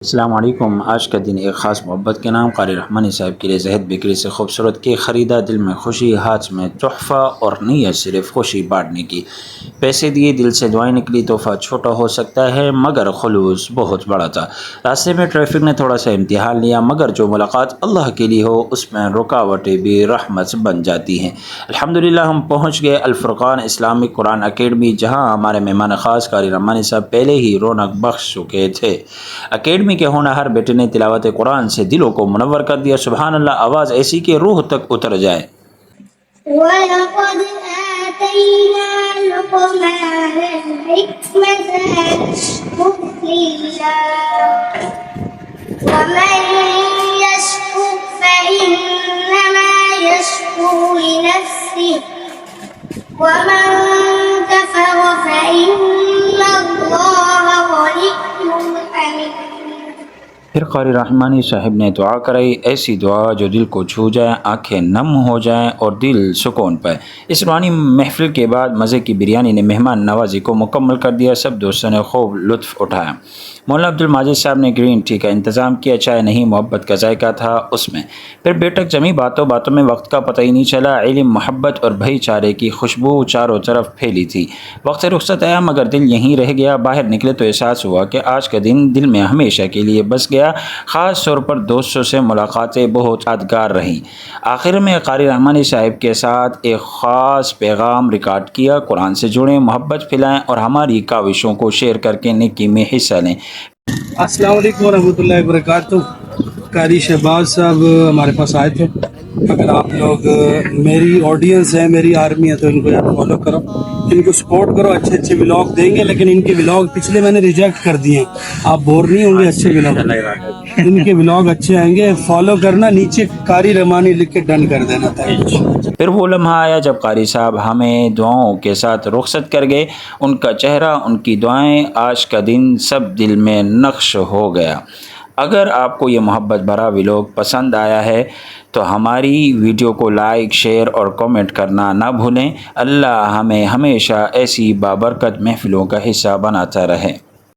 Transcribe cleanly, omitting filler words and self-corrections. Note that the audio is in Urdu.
السلام علیکم۔ آج کا دن ایک خاص محبت کے نام قاری رحمانی صاحب کے لیے زہد بیکری سے خوبصورت کیک خریدا، دل میں خوشی، ہاتھ میں تحفہ اور نیت صرف خوشی بانٹنے کی۔ پیسے دیے، دل سے دعائیں نکلی، تحفہ چھوٹا ہو سکتا ہے مگر خلوص بہت بڑا تھا۔ راستے میں ٹریفک نے تھوڑا سا امتحان لیا، مگر جو ملاقات اللہ کے لیے ہو اس میں رکاوٹیں بھی رحمت بن جاتی ہیں۔ الحمدللہ ہم پہنچ گئے الفرقان اسلامک قرآن اکیڈمی، جہاں ہمارے مہمان خاص قاری رحمانی صاحب پہلے ہی رونق بخش چکے تھے۔ اکیڈمی کے ہونہار بیٹے نے تلاوت قرآن سے دلوں کو منور کر دیا۔ سبحان اللہ، آواز ایسی کہ روح تک اتر جائے۔ وَلَقَدْ آتَيْنَا لُقْمَانَ الْحِكْمَةَ أَنِ اشْكُرْ لِلَّهِ وَمَن يَشْكُرْ فَإِنَّمَا يَشْكُرُ لِنَفْسِهِ وَمَن كَفَرَ فَإِنَّ اللَّهَ غَنِيٌّ حَمِيدٌ۔ پھر قاری رحمانی صاحب نے دعا کرائی، ایسی دعا جو دل کو چھو جائے، آنکھیں نم ہو جائیں اور دل سکون پائے۔ اس روحانی محفل کے بعد مزے کی بریانی نے مہمان نوازی کو مکمل کر دیا۔ سب دوستوں نے خوب لطف اٹھایا۔ مولانا عبدالماجد صاحب نے گرین ٹی کا انتظام کیا، چائے نہیں محبت کا ذائقہ تھا اس میں۔ پھر بیٹھک جمی، باتوں باتوں میں وقت کا پتہ ہی نہیں چلا۔ علم، محبت اور بھائی چارے کی خوشبو چاروں طرف پھیلی تھی۔ وقت رخصت آیا مگر دل یہیں رہ گیا۔ باہر نکلے تو احساس ہوا کہ آج کا دن دل میں ہمیشہ کے لیے بس گیا۔ خاص طور پر دوستوں سے ملاقاتیں بہت یادگار رہیں۔ آخر میں قاری رحمانی صاحب کے ساتھ ایک خاص پیغام ریکارڈ کیا۔ قرآن سے جڑیں، محبت پھیلائیں اور ہماری کاوشوں کو شیئر کر کے نیکی میں حصہ لیں۔ السلام علیکم ورحمۃ اللہ وبرکاتہ۔ قاری شہباز صاحب ہمارے پاس آئے تھے۔ اگر آپ لوگ میری آڈینس ہے، میری آرمی ہے، تو ان کو یار فالو کرو، ان کو سپورٹ کرو۔ اچھے اچھے ولاگ دیں گے، لیکن ان کے ولاگ پچھلے میں نے ریجیکٹ کر دیے ہیں۔ آپ بور نہیں ہوں گے، اچھے ولاگ ان کے ولاگ اچھے آئیں گے۔ فالو کرنا، نیچے قاری رحمانی لکھ کے ڈن کر دینا تھا۔ پھر وہ لمحہ آیا جب قاری صاحب ہمیں دعاؤں کے ساتھ رخصت کر گئے۔ ان کا چہرہ، ان کی دعائیں، آج کا دن سب دل میں نقش ہو گیا۔ اگر آپ کو یہ محبت بھرا ولاگ پسند آیا ہے تو ہماری ویڈیو کو لائک، شیئر اور کمنٹ کرنا نہ بھولیں۔ اللہ ہمیں ہمیشہ ایسی بابرکت محفلوں کا حصہ بناتا رہے۔